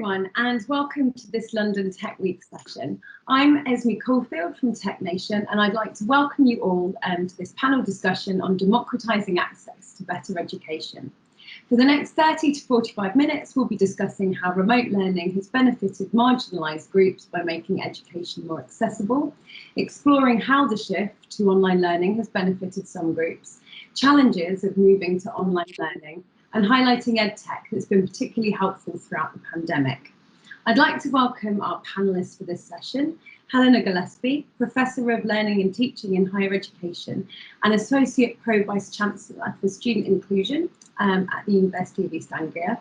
everyone, and welcome to this London Tech Week session. I'm Esme Caulfield from Tech Nation, and I'd like to welcome you all to this panel discussion on democratizing access to better education. For the next 30 to 45 minutes, we'll be discussing how remote learning has benefited marginalised groups by making education more accessible, exploring how the shift to online learning has benefited some groups, challenges of moving to online learning, and highlighting EdTech that's been particularly helpful throughout the pandemic. I'd like to welcome our panellists for this session, Helena Gillespie, Professor of Learning and Teaching in Higher Education and Associate Pro-Vice Chancellor for Student Inclusion at the University of East Anglia,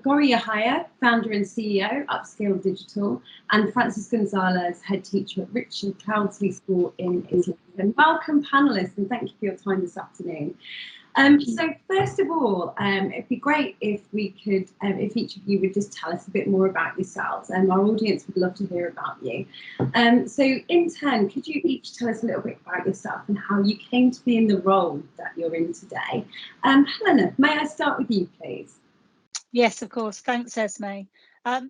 Gori Yahaya, Founder and CEO, Upscale Digital, and Francis Gonzalez, Head Teacher at Richard Cloudsley School in Islington. Welcome panellists, and thank you for your time this afternoon. So first of all, it'd be great if we could, if each of you would just tell us a bit more about yourselves, and our audience would love to hear about you. So in turn, could you each tell us a little bit about yourself and how you came to be in the role that you're in today? Helena, may I start with you, please? Yes, of course. Thanks, Esme. As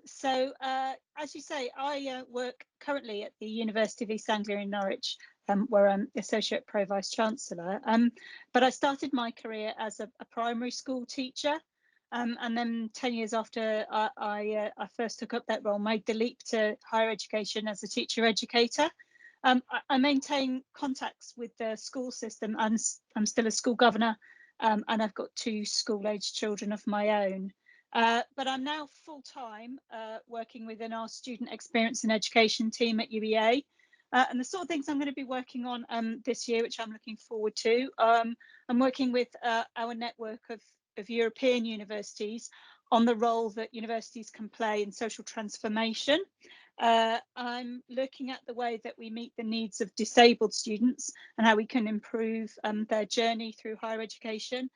you say, I work currently at the University of East Anglia in Norwich, where I'm Associate Pro-Vice Chancellor. But I started my career as a primary school teacher, and then 10 years after I first took up that role, made the leap to higher education as a teacher educator. I maintain contacts with the school system, and I'm still a school governor, and I've got 2 school-aged children of my own. But I'm now full-time working within our student experience and education team at UEA. And the sort of things I'm going to be working on this year, which I'm looking forward to, I'm working with our network of European universities on the role that universities can play in social transformation. I'm looking at the way that we meet the needs of disabled students and how we can improve their journey through higher education.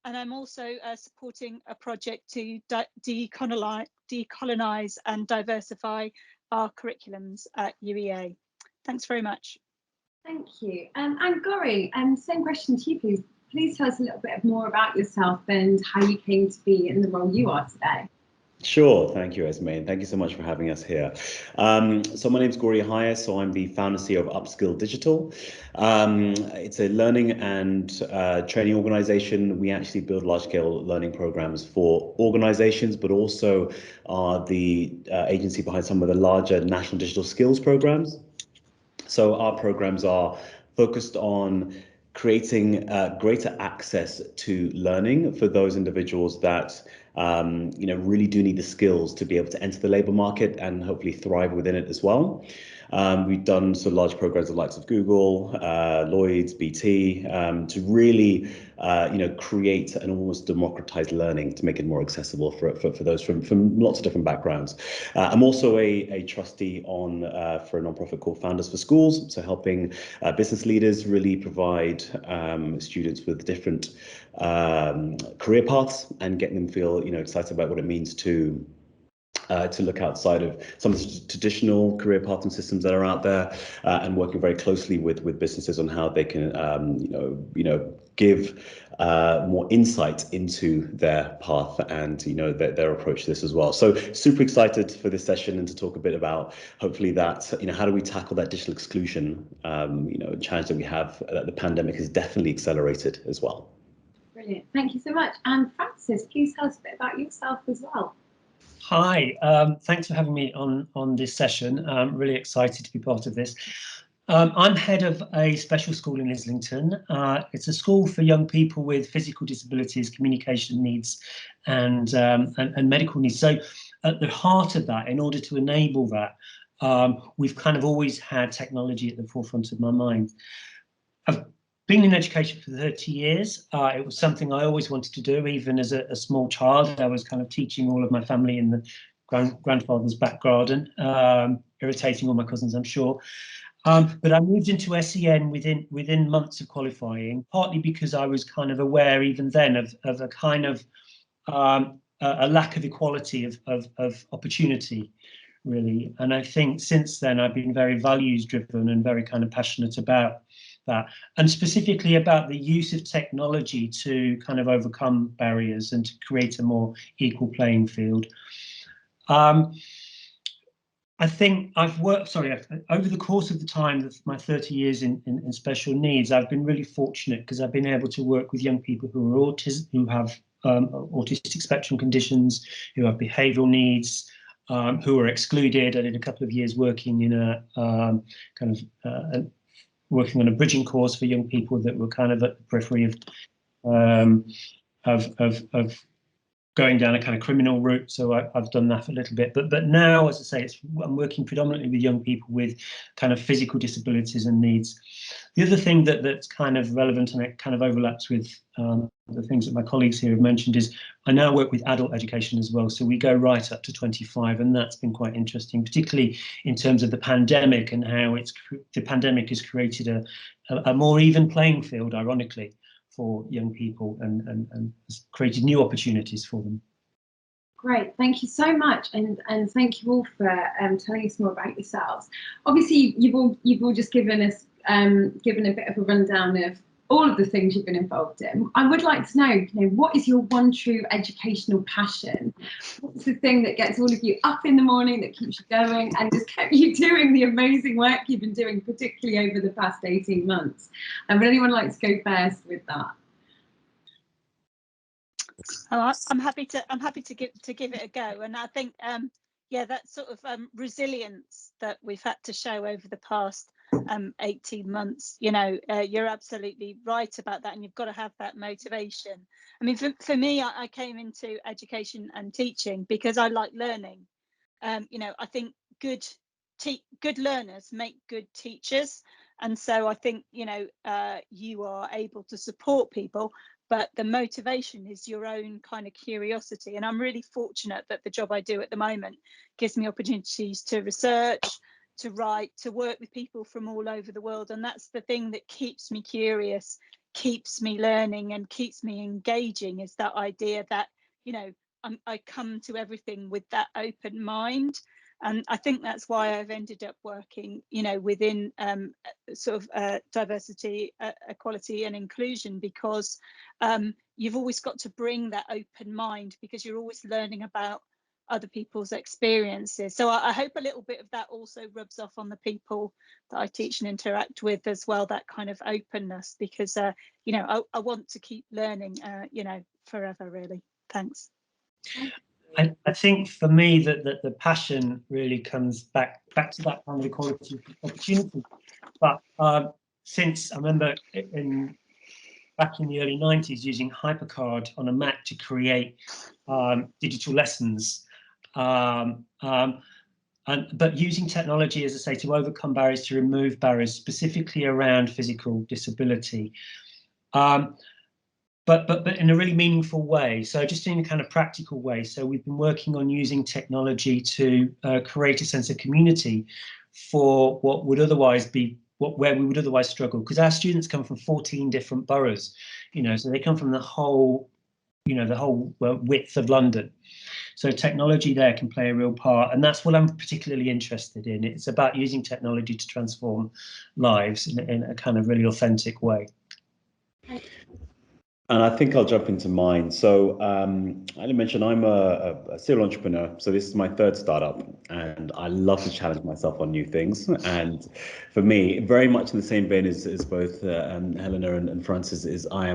And I'm also supporting a project to decolonise and diversify our curriculums at UEA. Thanks very much. Thank you. And Gori, same question to you, please. Please tell us a little bit more about yourself and how you came to be in the role you are today. Sure, thank you, Esme, and thank you so much for having us here. So my name is Gori Yahaya, so I'm the founder and CEO of Upscale Digital. It's a learning and training organization. We actually build large-scale learning programs for organizations, but also are the agency behind some of the larger national digital skills programs. So our programs are focused on creating greater access to learning for those individuals that really do need the skills to be able to enter the labour market and hopefully thrive within it as well. We've done some large programs of the likes of Google, Lloyds, BT, to really create and almost democratize learning to make it more accessible for those from lots of different backgrounds. I'm also a trustee for a nonprofit called Founders for Schools, so helping business leaders really provide students with different career paths and getting them feel excited about what it means to look outside of some of the traditional career paths and systems that are out there, and working very closely with businesses on how they can give more insight into their path and their approach to this as well. So super excited for this session and to talk a bit about hopefully that how do we tackle that digital exclusion challenge that we have that the pandemic has definitely accelerated as well. Brilliant, thank you so much. And Francis, please tell us a bit about yourself as well. Hi, thanks for having me on this session. I'm really excited to be part of this. I'm head of a special school in Islington. It's a school for young people with physical disabilities, communication needs, and medical needs. So at the heart of that, in order to enable that, we've kind of always had technology at the forefront of my mind. I've been in education for 30 years. It was something I always wanted to do, even as a small child. I was kind of teaching all of my family in the grandfather's back garden, irritating all my cousins, I'm sure. But I moved into SEN within months of qualifying, partly because I was kind of aware even then of a kind of a lack of equality of opportunity, really. And I think since then I've been very values driven and very kind of passionate about that, and specifically about the use of technology to kind of overcome barriers and to create a more equal playing field. I think I've worked, over the course of the time of my 30 years in special needs, I've been really fortunate because I've been able to work with young people who are who have autistic spectrum conditions, who have behavioural needs, who are excluded. I did a couple of years working in a working on a bridging course for young people that were kind of at the periphery of going down a kind of criminal route. So I've done that a little bit, but now, as I say, I'm working predominantly with young people with kind of physical disabilities and needs. The other thing that's kind of relevant, and it kind of overlaps with the things that my colleagues here have mentioned, is I now work with adult education as well. So we go right up to 25, and that's been quite interesting, particularly in terms of the pandemic and how the pandemic has created a more even playing field, ironically, for young people and created new opportunities for them. Great, thank you so much, and thank you all for telling us more about yourselves. Obviously, you've all just given us given a bit of a rundown of all of the things you've been involved in. I would like to know, what is your one true educational passion? What's the thing that gets all of you up in the morning, that keeps you going, and has kept you doing the amazing work you've been doing, particularly over the past 18 months? And would anyone like to go first with that? Oh, I'm happy to give it a go, and I think yeah, that sort of resilience that we've had to show over the past 18 months, you're absolutely right about that, and you've got to have that motivation. I mean, for me, I came into education and teaching because I like learning. I think good learners make good teachers, and so I think you are able to support people, but the motivation is your own kind of curiosity. And I'm really fortunate that the job I do at the moment gives me opportunities to research, to write, to work with people from all over the world. And that's the thing that keeps me curious, keeps me learning, and keeps me engaging, is that idea that, I come to everything with that open mind. And I think that's why I've ended up working, within sort of diversity, equality and inclusion, because you've always got to bring that open mind, because you're always learning about other people's experiences. So I hope a little bit of that also rubs off on the people that I teach and interact with as well, that kind of openness, because, I want to keep learning, forever, really. Thanks. I think for me that the passion really comes back to that kind of equality opportunity. But since I remember back in the early 90s using HyperCard on a Mac to create digital lessons, but using technology, as I say, to overcome barriers, to remove barriers, specifically around physical disability. But in a really meaningful way. So just in a kind of practical way. So we've been working on using technology to create a sense of community for what would otherwise be where we would otherwise struggle, because our students come from 14 different boroughs, so they come from the whole width of London. So technology there can play a real part, and that's what I'm particularly interested in. It's about using technology to transform lives in a kind of really authentic way. And I think I'll jump into mine. So I didn't mention I'm a serial entrepreneur. So this is my third startup, and I love to challenge myself on new things. And for me, very much in the same vein as both Helena and Francis, is I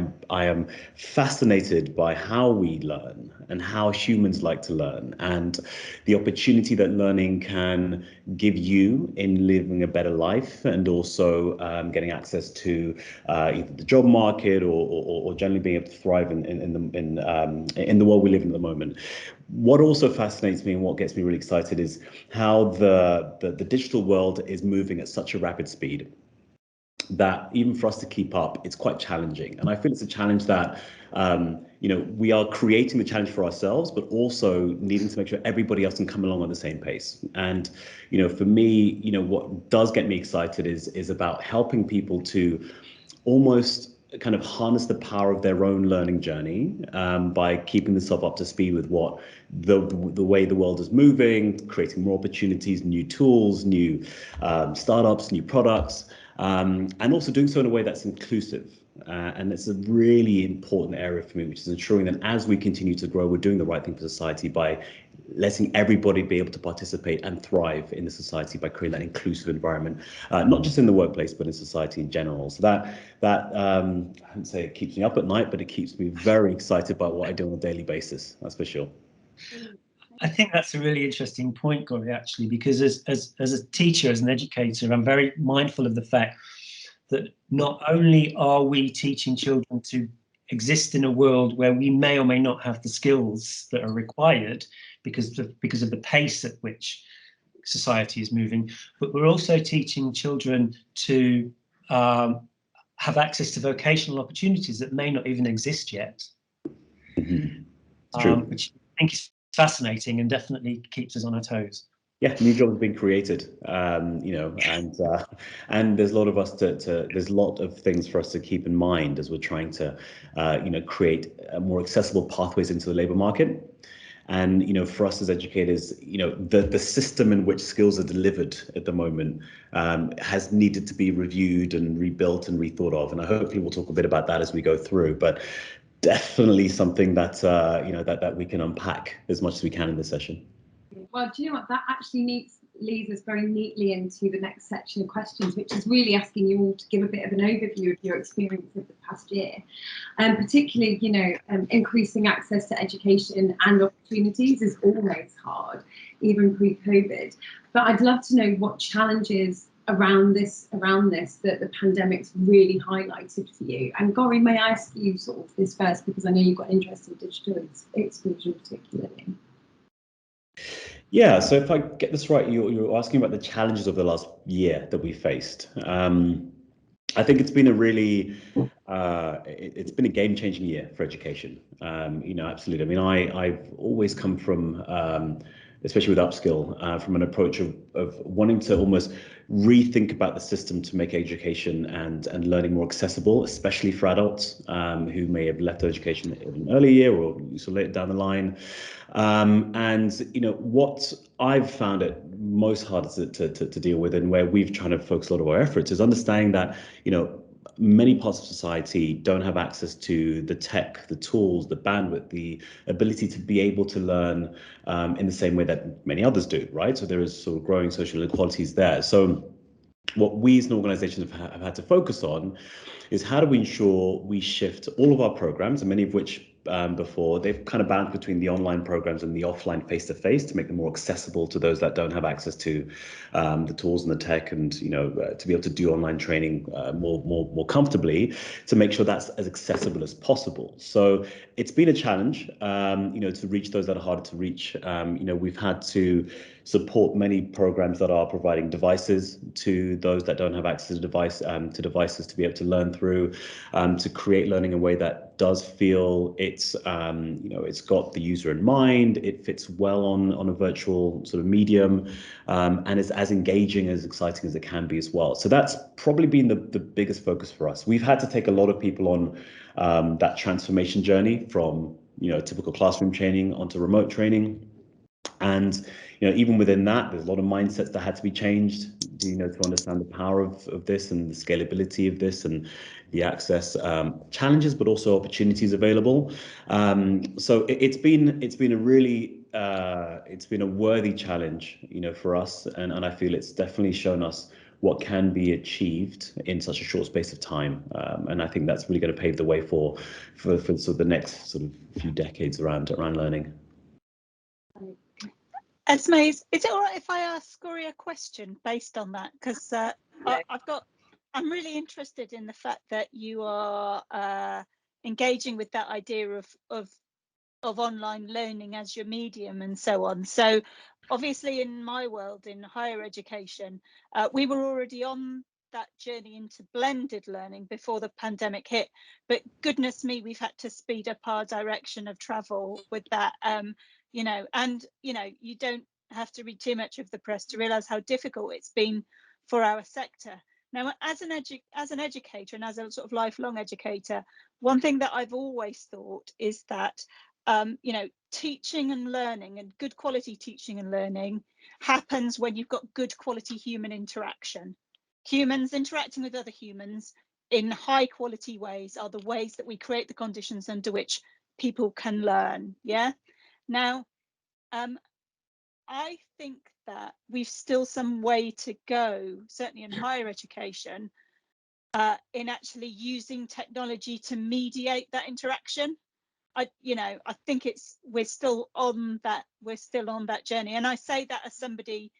am fascinated by how we learn and how humans like to learn, and the opportunity that learning can give you in living a better life, and also getting access to either the job market or generally being able to thrive in the world we live in at the moment. What also fascinates me and what gets me really excited is how the digital world is moving at such a rapid speed that even for us to keep up, it's quite challenging. And I feel it's a challenge that we are creating the challenge for ourselves, but also needing to make sure everybody else can come along on the same pace. And for me, what does get me excited is about helping people to almost kind of harness the power of their own learning journey by keeping themselves up to speed with what the way the world is moving, creating more opportunities, new tools, new startups, new products, and also doing so in a way that's inclusive. and it's a really important area for me, which is ensuring that as we continue to grow, we're doing the right thing for society by letting everybody be able to participate and thrive in the society by creating that inclusive environment, not just in the workplace, but in society in general. So that I wouldn't say it keeps me up at night, but it keeps me very excited by what I do on a daily basis, that's for sure. I think that's a really interesting point, Gori, actually, because as a teacher, as an educator, I'm very mindful of the fact that not only are we teaching children to exist in a world where we may or may not have the skills that are required because of the pace at which society is moving, but we're also teaching children to have access to vocational opportunities that may not even exist yet. Mm-hmm. Which I think is fascinating and definitely keeps us on our toes. Yeah, new jobs have been created, you know, and there's a lot of us there's a lot of things for us to keep in mind as we're trying to, you know, create more accessible pathways into the labour market. And, you know, for us as educators, you know, the system in which skills are delivered at the moment has needed to be reviewed and rebuilt and rethought of. And I hopefully we'll talk a bit about that as we go through, but definitely something that, you know, that we can unpack as much as we can in this session. Well, do you know what, that actually leads us very neatly into the next section of questions, which is really asking you all to give a bit of an overview of your experience of the past year, and particularly, you know, increasing access to education and opportunities is always hard, even pre-COVID. But I'd love to know what challenges around this that the pandemic's really highlighted for you. And Gori, may I ask you sort of this first, because I know you've got interest in digital exclusion particularly. Yeah, so if I get this right, you're asking about the challenges of the last year that we faced. I think it's been a really, it's been a game-changing year for education. You know, absolutely. I mean, I've always come from, especially with upskill, from an approach of wanting to almost rethink about the system to make education and learning more accessible, especially for adults who may have left education in an early year or so later down the line. And, you know, what I've found it most hard to deal with, and where we've tried to focus a lot of our efforts, is understanding that, you know, many parts of society don't have access to the tech, the tools, the bandwidth, the ability to be able to learn in the same way that many others do, right? So there is sort of growing social inequalities there. So what we as an organization have had to focus on is how do we ensure we shift all of our programs, and many of which before they've kind of balanced between the online programs and the offline face-to-face to make them more accessible to those that don't have access to the tools and the tech, and, you know, to be able to do online training more comfortably, to make sure that's as accessible as possible. So it's been a challenge, you know, to reach those that are harder to reach. You know, we've had to support many programs that are providing devices to those that don't have access to devices to be able to learn through, to create learning in a way that does feel it's, you know, it's got the user in mind, it fits well on a virtual sort of medium, and is as engaging, as exciting as it can be as well. So that's probably been the biggest focus for us. We've had to take a lot of people on that transformation journey from, you know, typical classroom training onto remote training. And, you know, even within that, there's a lot of mindsets that had to be changed, you know, to understand the power of this and the scalability of this and the access challenges, but also opportunities available. So it's been a really, it's been a worthy challenge, you know, for us. And I feel it's definitely shown us what can be achieved in such a short space of time. And I think that's really going to pave the way for sort of the next sort of few decades around learning. Esme, is it all right if I ask Gori a question based on that? Because I'm really interested in the fact that you are engaging with that idea of online learning as your medium and so on. So obviously in my world, in higher education, we were already on that journey into blended learning before the pandemic hit, but goodness me, we've had to speed up our direction of travel with that. You know, and, you know, you don't have to read too much of the press to realize how difficult it's been for our sector. Now, as an educator and as a sort of lifelong educator, one thing that I've always thought is that, you know, teaching and learning, and good quality teaching and learning, happens when you've got good quality human interaction. Humans interacting with other humans in high quality ways are the ways that we create the conditions under which people can learn. Yeah. Now, I think that we've still some way to go, certainly in higher education, in actually using technology to mediate that interaction. I think we're still on that journey. And I say that as somebody,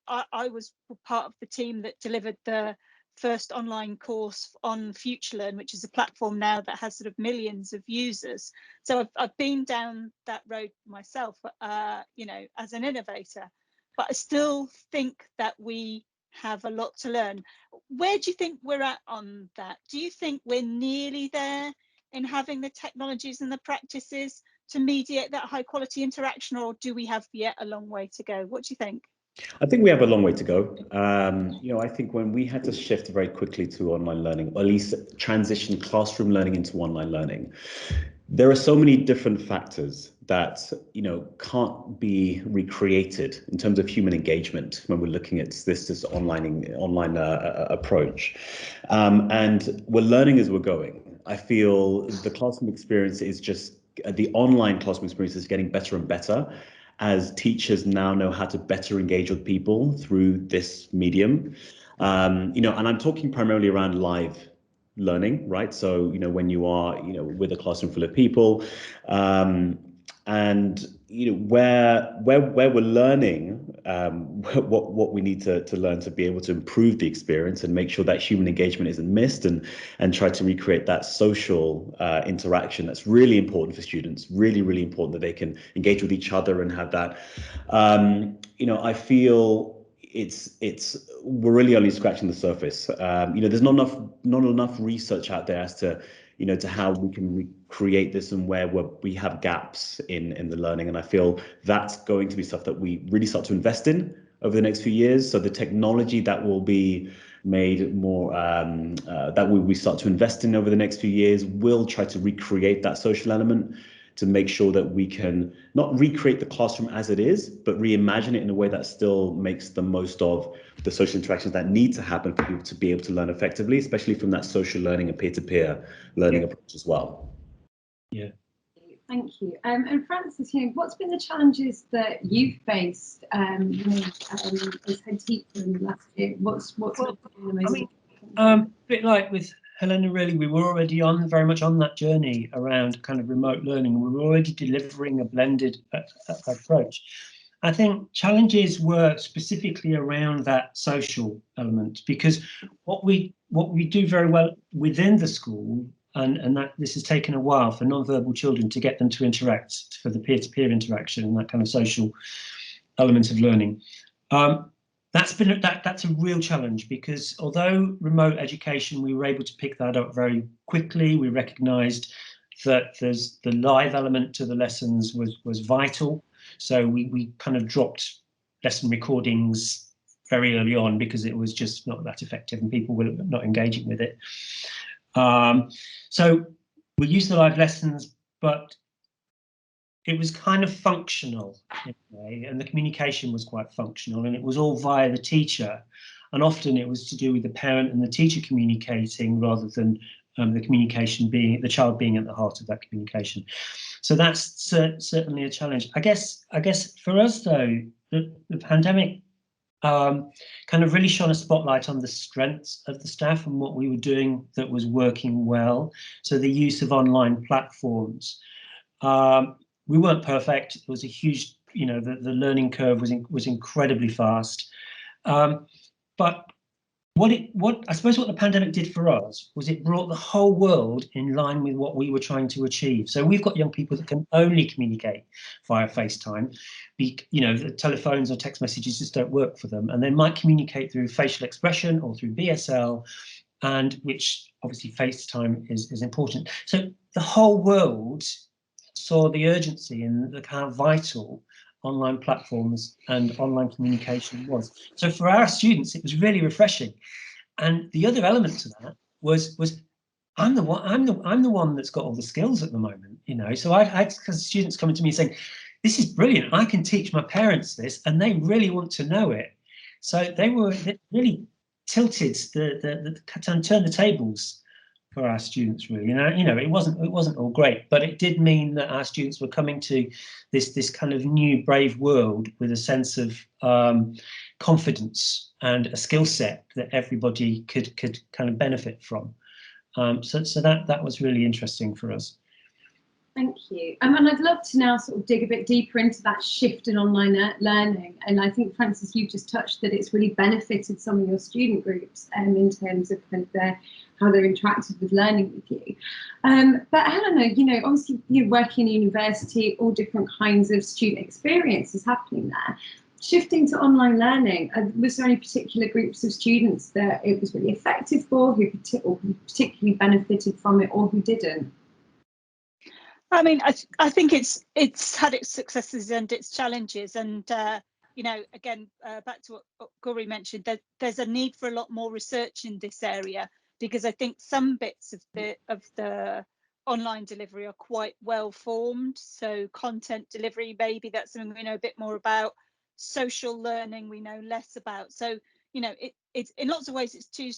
I was part of the team that delivered the first online course on FutureLearn, which is a platform now that has sort of millions of users. So I've been down that road myself, as an innovator, but I still think that we have a lot to learn. Where do you think we're at on that? Do you think we're nearly there in having the technologies and the practices to mediate that high quality interaction, or do we have yet a long way to go? What do you think? I think we have a long way to go. I think when we had to shift very quickly to online learning, or at least transition classroom learning into online learning, there are so many different factors that can't be recreated in terms of human engagement when we're looking at this online approach, and we're learning as we're going. I feel the classroom experience is just the online classroom experience is getting better and better as teachers now know how to better engage with people through this medium. And I'm talking primarily around live learning, right? So, when you are, with a classroom full of people, and where we're learning what we need to learn to be able to improve the experience and make sure that human engagement isn't missed, and try to recreate that social interaction that's really important for students, really important that they can engage with each other and have that. I feel we're really only scratching the surface. There's not enough research out there as to to how we can recreate this and where we have gaps in the learning. And I feel that's going to be stuff that we really start to invest in over the next few years. So the technology that will be made more, that we start to invest in over the next few years, will try to recreate that social element, to make sure that we can not recreate the classroom as it is, but reimagine it in a way that still makes the most of the social interactions that need to happen for people to be able to learn effectively, especially from that social learning and peer-to-peer learning approach as well. Yeah. Thank you. And Francis, what's been the challenges that you've faced as head teacher in the last year? What's been the most? A bit like with Helena, really, we were already very much on that journey around kind of remote learning. We were already delivering a blended approach. I think challenges were specifically around that social element, because what we do very well within the school, and that this has taken a while for non-verbal children to get them to interact, for the peer-to-peer interaction and that kind of social element of learning. That's a real challenge, because although remote education, we were able to pick that up very quickly. We recognised that there's the live element to the lessons was vital. So we kind of dropped lesson recordings very early on because it was just not that effective and people were not engaging with it. So we used the live lessons, but it was kind of functional in a way, and the communication was quite functional, and it was all via the teacher. And often it was to do with the parent and the teacher communicating rather than the communication being, the child being at the heart of that communication. So that's certainly a challenge. I guess for us though, the pandemic kind of really shone a spotlight on the strengths of the staff and what we were doing that was working well. So the use of online platforms. We weren't perfect. It was a huge, the learning curve was incredibly fast. But what I suppose what the pandemic did for us was it brought the whole world in line with what we were trying to achieve. So we've got young people that can only communicate via FaceTime. The telephones or text messages just don't work for them, and they might communicate through facial expression or through BSL, and which obviously FaceTime is important. So the whole world saw the urgency and the kind of vital online platforms and online communication was. So for our students, it was really refreshing. And the other element to that was I'm the one that's got all the skills at the moment, So I had students coming to me saying, "This is brilliant. I can teach my parents this, and they really want to know it." So they really tilted turned the tables our students, really. And you know, it wasn't all great, but it did mean that our students were coming to this kind of new brave world with a sense of confidence and a skill set that everybody could kind of benefit from. So that was really interesting for us. Thank you. And I'd love to now sort of dig a bit deeper into that shift in online learning. And I think, Francis, you just touched that it's really benefited some of your student groups in terms of kind of how they're interacted with learning with you. But Helena, you know, obviously you're working in university, all different kinds of student experiences happening there. Shifting to online learning, was there any particular groups of students that it was really effective for, who particularly benefited from it, or who didn't? I mean, I think it's had its successes and its challenges, and you know, again, back to what Gauri mentioned, that there's a need for a lot more research in this area, because I think some bits of the online delivery are quite well formed. So content delivery, maybe that's something we know a bit more about. Social learning, we know less about. So you know, it's in lots of ways it's too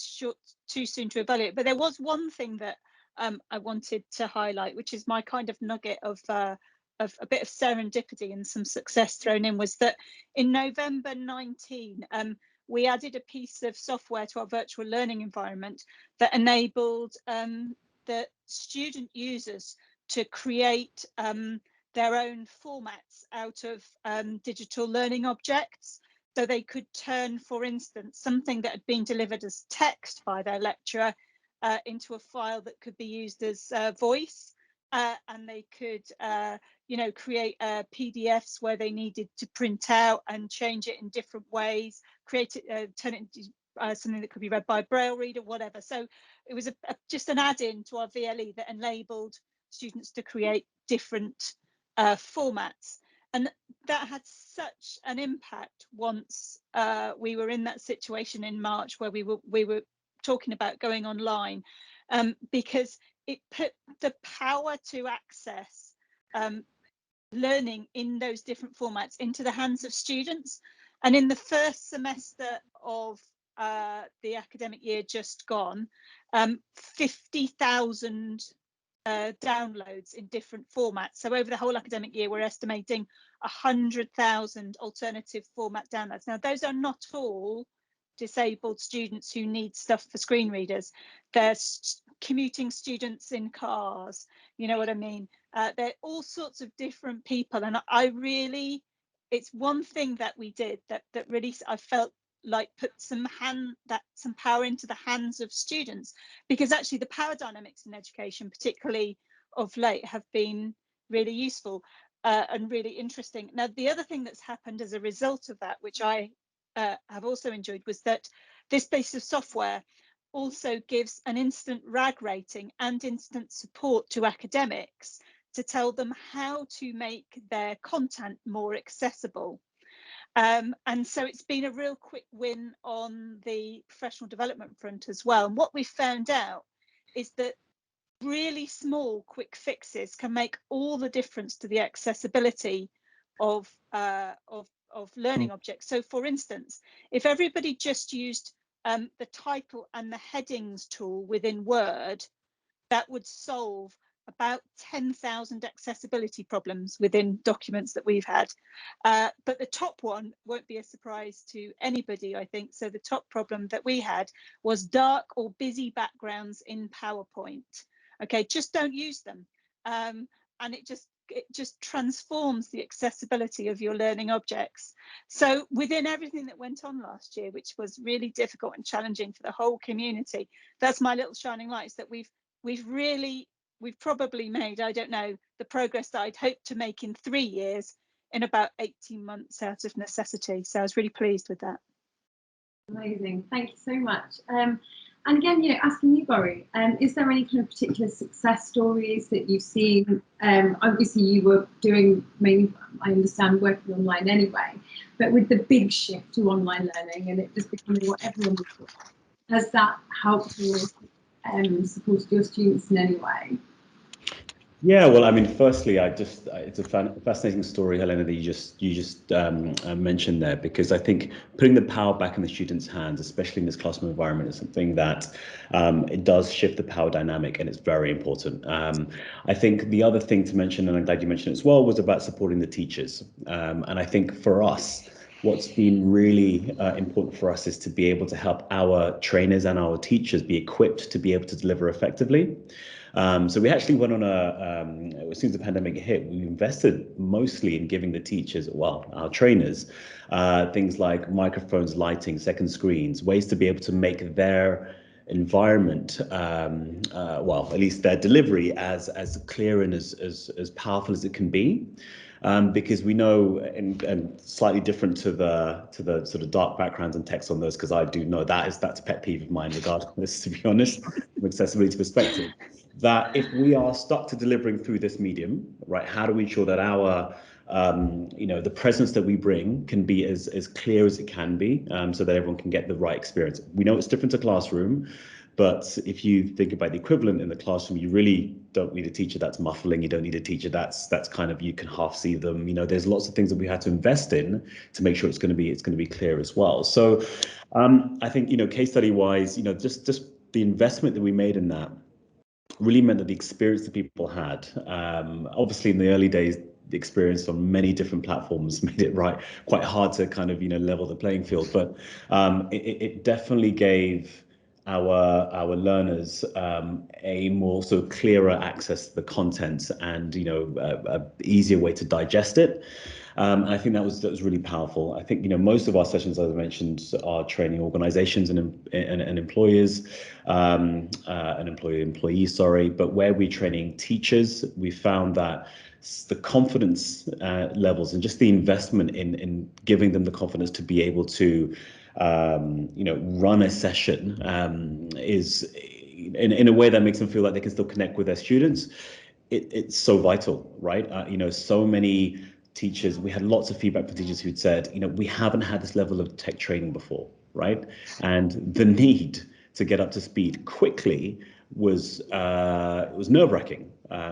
soon to evaluate. But there was one thing that I wanted to highlight, which is my kind of nugget of a bit of serendipity and some success thrown in, was that in November 19, we added a piece of software to our virtual learning environment that enabled the student users to create their own formats out of digital learning objects. So they could turn, for instance, something that had been delivered as text by their lecturer into a file that could be used as voice, and they could, you know, create PDFs where they needed to print out and change it in different ways, create it, turn it into something that could be read by a braille reader, whatever. So it was just an add-in to our VLE that enabled students to create different formats, and that had such an impact once we were in that situation in March where we were talking about going online, because it put the power to access learning in those different formats into the hands of students. And in the first semester of the academic year just gone, 50,000 downloads in different formats. So over the whole academic year, we're estimating 100,000 alternative format downloads. Now, those are not all disabled students who need stuff for screen readers. There's commuting students in cars, you know what I mean? They're all sorts of different people. And it's one thing that we did that really, I felt like put some power into the hands of students, because actually the power dynamics in education, particularly of late, have been really useful and really interesting. Now, the other thing that's happened as a result of that, which I have also enjoyed, was that this piece of software also gives an instant RAG rating and instant support to academics to tell them how to make their content more accessible. And so it's been a real quick win on the professional development front as well. And what we found out is that really small quick fixes can make all the difference to the accessibility of learning objects. So for instance, if everybody just used the title and the headings tool within Word, that would solve about 10,000 accessibility problems within documents that we've had. But the top one won't be a surprise to anybody, I think. So the top problem that we had was dark or busy backgrounds in PowerPoint. Okay, just don't use them. And it just transforms the accessibility of your learning objects. So within everything that went on last year, which was really difficult and challenging for the whole community, that's my little shining light, is that we've probably made, I don't know, the progress that I'd hoped to make in 3 years in about 18 months out of necessity. So I was really pleased with that. Amazing, thank you so much. And again, you know, asking you, Gauri, is there any kind of particular success stories that you've seen? Obviously, you were doing mainly, I understand, working online anyway, but with the big shift to online learning and it just becoming what everyone was doing, has that helped you support your students in any way? Yeah, well, I mean, firstly, it's a fascinating story, Helena, that you just mentioned there, because I think putting the power back in the students' hands, especially in this classroom environment, is something that it does shift the power dynamic, and it's very important. I think the other thing to mention, and I'm glad you mentioned it as well, was about supporting the teachers. And I think for us, what's been really important for us is to be able to help our trainers and our teachers be equipped to be able to deliver effectively. So we actually went on as soon as the pandemic hit, we invested mostly in giving the teachers, well, our trainers, things like microphones, lighting, second screens, ways to be able to make their environment, well, at least their delivery as clear and as powerful as it can be. Because we know, and slightly different to the sort of dark backgrounds and text on those, because I do know that's a pet peeve of mine regardless, to be honest, from accessibility perspective, that if we are stuck to delivering through this medium, right, how do we ensure that our the presence that we bring can be as clear as it can be, so that everyone can get the right experience. We know it's different to classroom, but if you think about the equivalent in the classroom, you really don't need a teacher that's muffling. You don't need a teacher that's kind of, you can half see them. There's lots of things that we had to invest in to make sure it's going to be clear as well. So I think, case study wise, just the investment that we made in that really meant that the experience that people had, obviously in the early days, the experience on many different platforms made it quite hard to kind of level the playing field, but it definitely gave our learners a more sort of clearer access to the content, and a easier way to digest it. And I think that was really powerful. I think most of our sessions, as I mentioned, are training organizations and employers, and employees, sorry. But where we're training teachers, we found that the confidence levels and just the investment in giving them the confidence to be able to run a session is in a way that makes them feel like they can still connect with their students. It's so vital, right? So many teachers, we had lots of feedback from teachers who'd said, we haven't had this level of tech training before, right? And the need to get up to speed quickly was nerve-wracking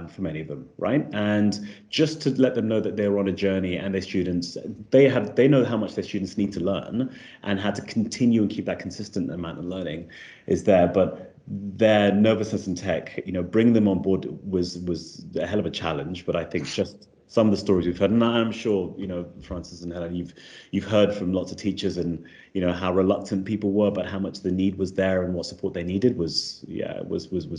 for many of them, right? And just to let them know that they're on a journey, and their students, they know how much their students need to learn and how to continue and keep that consistent amount of learning is there. But their nervousness in tech, bringing them on board was a hell of a challenge. But I think just some of the stories we've heard, and I'm sure, Francis and Helen, you've heard from lots of teachers, and how reluctant people were, but how much the need was there and what support they needed was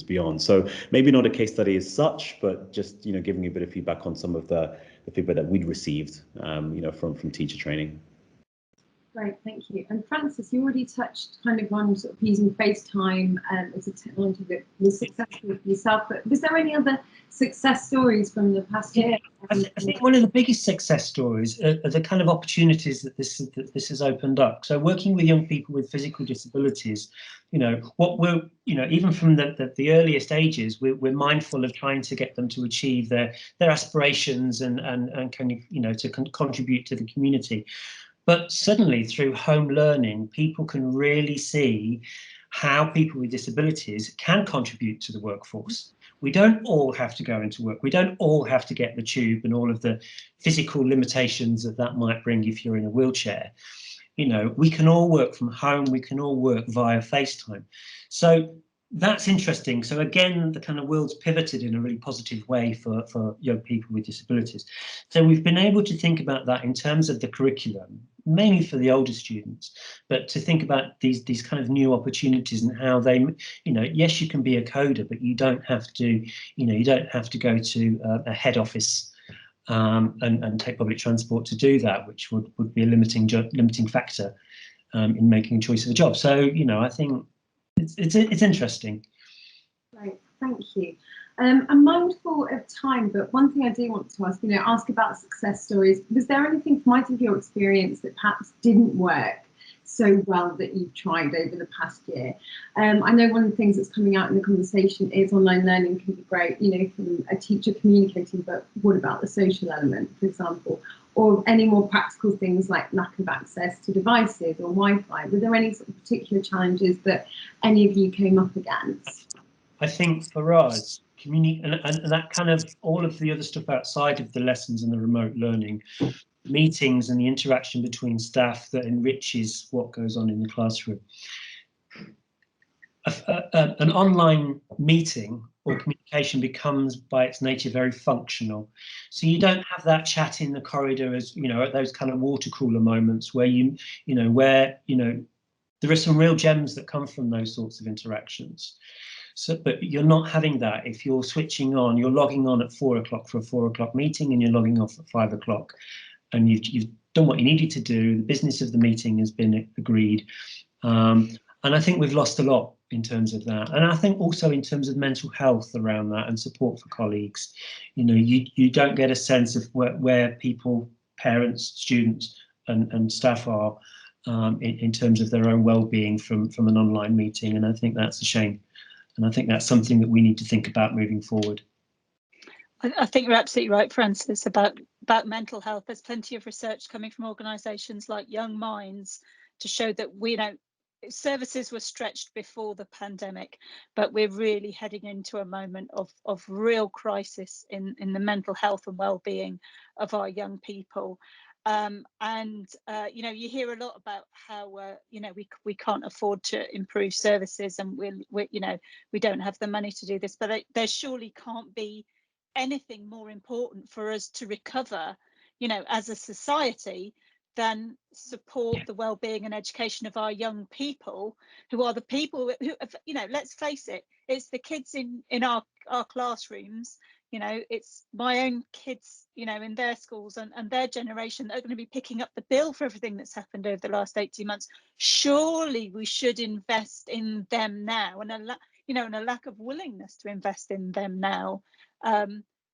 beyond. So maybe not a case study as such, but just giving you a bit of feedback on some of the feedback that we'd received, from teacher training. Great, thank you. And Francis, you already touched kind of on sort of using FaceTime as a technology that was successful for yourself, but was there any other success stories from the past year? I think one of the biggest success stories are the kind of opportunities that this has opened up. So working with young people with physical disabilities, what we're, even from the earliest ages, we're mindful of trying to get them to achieve their aspirations and kind of, to contribute to the community. But suddenly, through home learning, people can really see how people with disabilities can contribute to the workforce. We don't all have to go into work. We don't all have to get the tube and all of the physical limitations that might bring if you're in a wheelchair. We can all work from home. We can all work via FaceTime. So that's interesting. So again, the kind of world's pivoted in a really positive way for young people with disabilities. So we've been able to think about that in terms of the curriculum, mainly for the older students, but to think about these kind of new opportunities and how they, yes, you can be a coder, but you don't have to, you don't have to go to a head office and take public transport to do that, which would be a limiting factor in making a choice of a job. So, I think it's interesting. Right, thank you. I'm mindful of time, but one thing I do want to ask about success stories. Was there anything from either of your experience that perhaps didn't work so well that you've tried over the past year? I know one of the things that's coming out in the conversation is online learning can be great, from a teacher communicating, but what about the social element, for example, or any more practical things like lack of access to devices or Wi-Fi? Were there any sort of particular challenges that any of you came up against? I think for us, and that kind of all of the other stuff outside of the lessons and the remote learning, meetings and the interaction between staff that enriches what goes on in the classroom. An online meeting or communication becomes by its nature very functional. So you don't have that chat in the corridor, as you know, at those kind of water cooler moments where there are some real gems that come from those sorts of interactions. So, but you're not having that if you're switching on, you're logging on at 4 o'clock for a 4 o'clock meeting and you're logging off at 5 o'clock, and you've done what you needed to do. The business of the meeting has been agreed. And I think we've lost a lot in terms of that. And I think also in terms of mental health around that and support for colleagues. You know, you don't get a sense of where people, parents, students and staff are in terms of their own well-being from an online meeting. And I think that's a shame. And I think that's something that we need to think about moving forward. I think you're absolutely right, Francis, about mental health. There's plenty of research coming from organisations like Young Minds to show that services were stretched before the pandemic, but we're really heading into a moment of real crisis in the mental health and well-being of our young people. You hear a lot about how we can't afford to improve services, and we don't have the money to do this, but there surely can't be anything more important for us to recover, as a society, than support the well-being and education of our young people, who are the people who let's face it, it's the kids in our classrooms, it's my own kids, in their schools and their generation that are going to be picking up the bill for everything that's happened over the last 18 months. Surely we should invest in them now, and a lack of willingness to invest in them now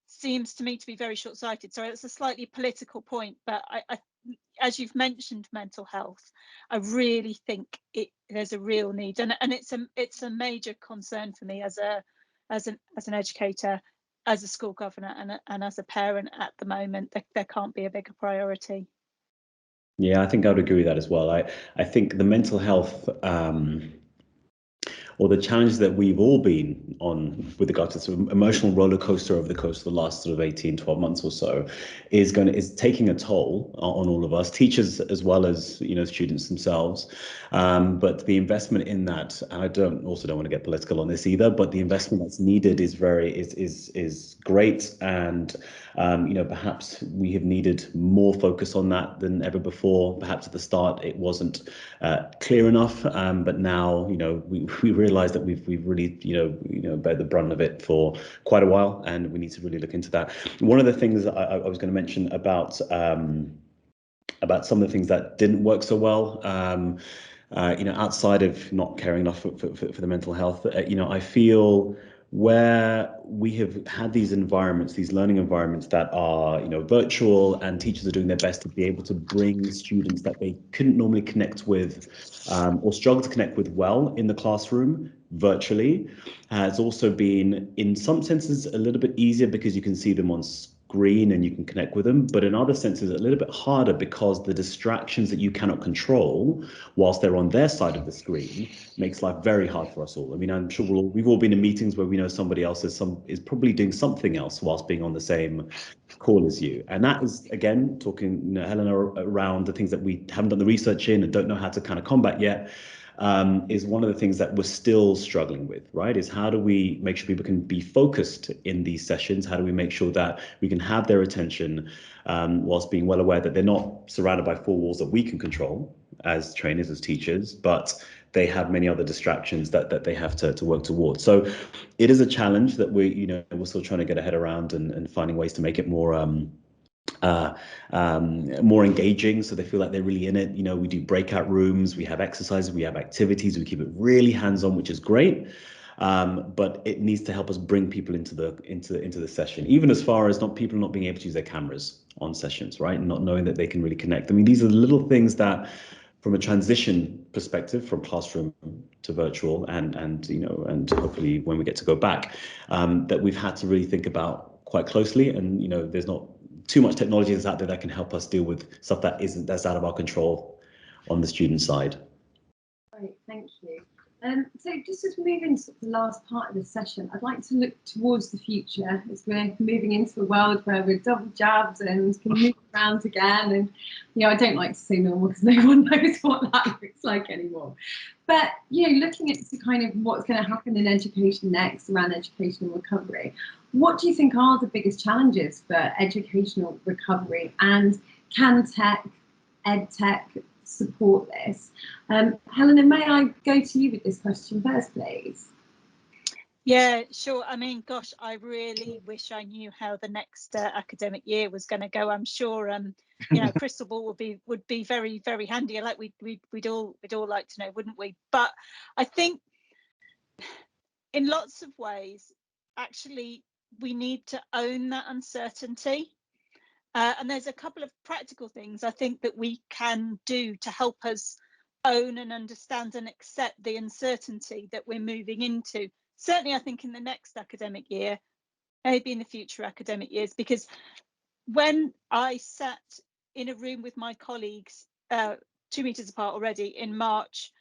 seems to me to be very short-sighted. So it's a slightly political point, but I as you've mentioned mental health, I really think there's a real need, and it's a major concern for me as an educator, as a school governor, and as a parent at the moment. There can't be a bigger priority. Yeah, I think I would agree with that as well. I think the mental health or the challenge that we've all been on with regard to sort of emotional roller coaster over the course of the last sort of 18, 12 months or so is taking a toll on all of us, teachers as well as students themselves. But the investment in that, and I don't want to get political on this either, but the investment that's needed is great, and perhaps we have needed more focus on that than ever before. Perhaps at the start it wasn't clear enough, but now we realize that we've really bear the brunt of it for quite a while, and we need to really look into that. One of the things I was going to mention about some of the things that didn't work so well, outside of not caring enough for the mental health, I feel where we have had these environments, these learning environments that are, virtual, and teachers are doing their best to be able to bring students that they couldn't normally connect with or struggle to connect with well in the classroom virtually, has also been, in some senses, a little bit easier because you can see them on screen and you can connect with them, but in other senses a little bit harder because the distractions that you cannot control whilst they're on their side of the screen makes life very hard for us all. I mean, I'm sure we've all been in meetings where we know somebody else is probably doing something else whilst being on the same call as you. And that is, again, talking, Helena, around the things that we haven't done the research in and don't know how to kind of combat yet. Is one of the things that we're still struggling with, right? Is how do we make sure people can be focused in these sessions? How do we make sure that we can have their attention whilst being well aware that they're not surrounded by four walls that we can control as trainers, as teachers, but they have many other distractions that they have to work towards. So it is a challenge that we're still trying to get our head around and finding ways to make it more more engaging, so they feel like they're really in it. We do breakout rooms, we have exercises, we have activities, we keep it really hands-on, which is great. But it needs to help us bring people into the session, even as far as people not being able to use their cameras on sessions, right? And not knowing that they can really connect. I mean, these are the little things that, from a transition perspective, from classroom to virtual, and hopefully when we get to go back, that we've had to really think about quite closely. And there's not too much technology that's out there that can help us deal with stuff that's out of our control on the student side. Great, thank you. So just as we move into the last part of the session, I'd like to look towards the future as we're moving into a world where we're double jabbed and can move around again. And, you know, I don't like to say normal because no one knows what that looks like anymore. But, you know, looking at the kind of what's going to happen in education next around educational recovery, what do you think are the biggest challenges for educational recovery, and can tech, EdTech support this? Helena, may I go to you with this question first, please? Yeah, sure. I mean, gosh, I really wish I knew how the next academic year was going to go. I'm sure, you know, crystal ball would be very, very handy. Like we'd all like to know, wouldn't we? But I think in lots of ways, actually, we need to own that uncertainty. And there's a couple of practical things I think that we can do to help us own and understand and accept the uncertainty that we're moving into. Certainly, I think in the next academic year, maybe in the future academic years, because when I sat in a room with my colleagues 2 meters apart already in March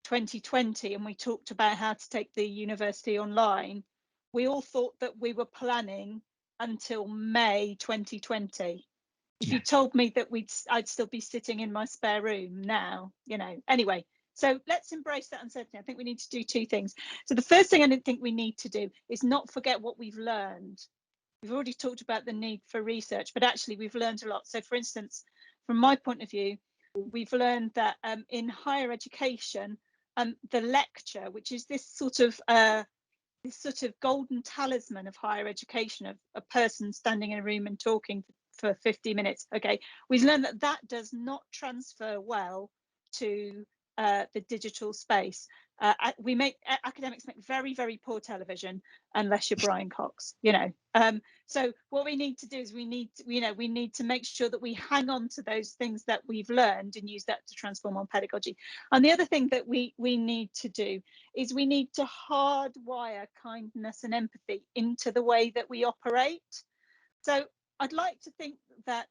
2020, and we talked about how to take the university online, we all thought that we were planning until May 2020. If you told me that I'd still be sitting in my spare room now, you know. Anyway, so let's embrace that uncertainty. I think we need to do two things. So the first thing I think we need to do is not forget what we've learned. We've already talked about the need for research, but actually we've learned a lot. So for instance, from my point of view, we've learned that in higher education, the lecture, which is this sort of golden talisman of higher education, of a person standing in a room and talking for 50 minutes. Okay, we've learned that does not transfer well to the digital space. Academics make very, very poor television unless you're Brian Cox, you know. So what we need to do is we need to make sure that we hang on to those things that we've learned and use that to transform our pedagogy. And the other thing that we need to do is we need to hardwire kindness and empathy into the way that we operate. So I'd like to think that,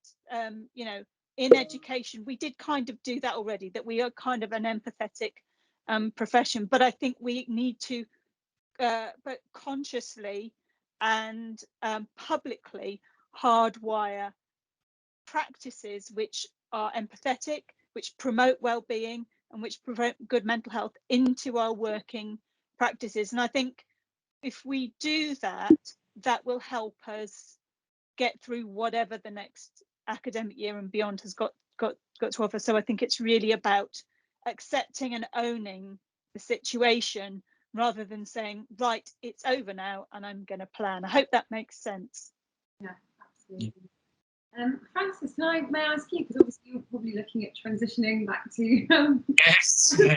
you know, in education, we did kind of do that already, that we are kind of an empathetic profession. But I think we need to, but consciously and publicly hardwire practices which are empathetic, which promote well-being and which promote good mental health into our working practices. And I think if we do that, that will help us get through whatever the next academic year and beyond has got to offer. So I think it's really about accepting and owning the situation rather than saying, right, it's over now and I'm going to plan. I hope that makes sense. Yeah, absolutely. Francis, may I ask you, because obviously you're probably looking at transitioning back to Yes. so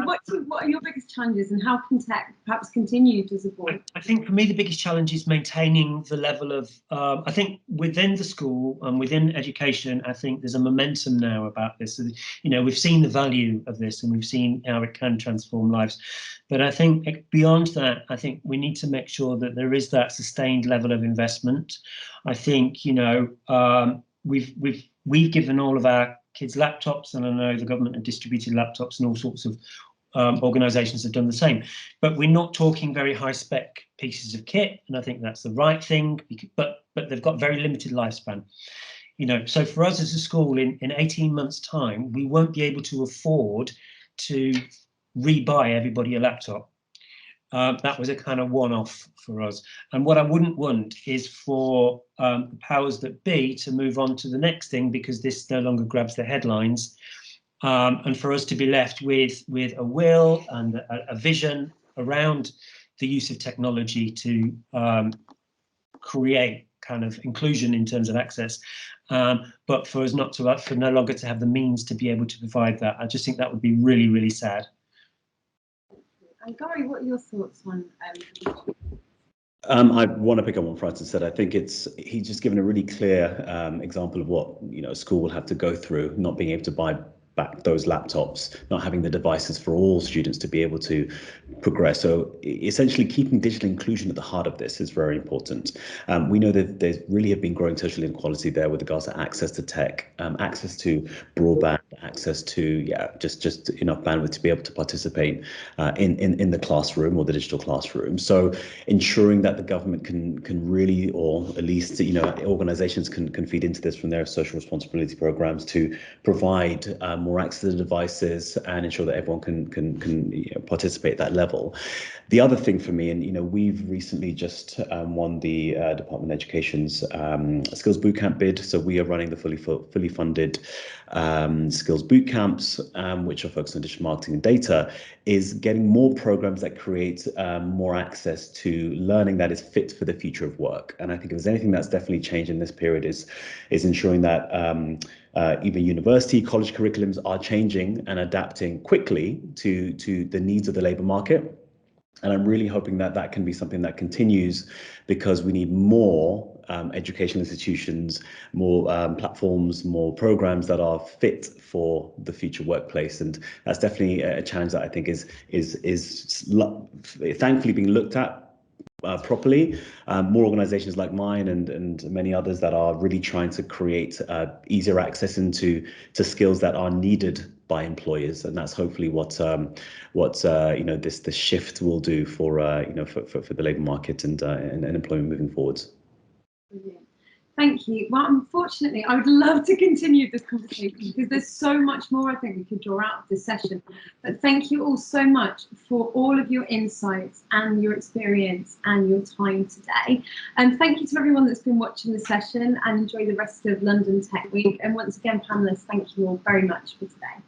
what are your biggest challenges, and how can tech perhaps continue to support? I think for me the biggest challenge is maintaining the level of I think within the school and within education, I think there's a momentum now about this. You know, we've seen the value of this and we've seen how it can transform lives, but I think beyond that, I think we need to make sure that there is that sustained level of investment. I think, you know, we've given all of our kids laptops, and I know the government have distributed laptops, and all sorts of organisations have done the same. But we're not talking very high spec pieces of kit, and I think that's the right thing. But they've got very limited lifespan. You know, so for us as a school, in 18 months' time, we won't be able to afford to rebuy everybody a laptop. That was a kind of one-off for us. And what I wouldn't want is for the powers that be to move on to the next thing, because this no longer grabs the headlines, and for us to be left with a will and a vision around the use of technology to create kind of inclusion in terms of access, but for us not to, for no longer to have the means to be able to provide that. I just think that would be really, really sad. And Gary, what are your thoughts on? I want to pick up on what Francis said. I think he's just given a really clear example of what, you know, a school will have to go through, not being able to buy back those laptops, not having the devices for all students to be able to progress. So essentially keeping digital inclusion at the heart of this is very important. We know that there really have been growing social inequality there with regards to access to tech, access to broadband, access to just enough bandwidth to be able to participate in the classroom or the digital classroom. So ensuring that the government can really, or at least organizations can feed into this from their social responsibility programs to provide more access to the devices and ensure that everyone can participate at that level. The other thing for me, and we've recently just won the Department of Education's Skills Bootcamp bid. So we are running the fully funded skills boot camps, which are focused on digital marketing and data, is getting more programs that create more access to learning that is fit for the future of work. And I think if there's anything that's definitely changed in this period is ensuring that even university, college curriculums are changing and adapting quickly to the needs of the labour market. And I'm really hoping that that can be something that continues, because we need more educational institutions, more platforms, more programs that are fit for the future workplace. And that's definitely a challenge that I think is thankfully being looked at properly. More organizations like mine and many others that are really trying to create easier access into skills that are needed by employers, and that's hopefully what this shift will do for for the labour market and employment moving forwards. Brilliant. Thank you. Well, unfortunately, I would love to continue this conversation because there's so much more I think we could draw out of this session. But thank you all so much for all of your insights and your experience and your time today. And thank you to everyone that's been watching the session, and enjoy the rest of London Tech Week. And once again, panelists, thank you all very much for today.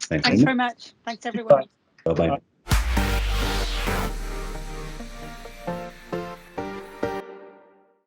Thanks very much. Thanks, everyone. Bye-bye.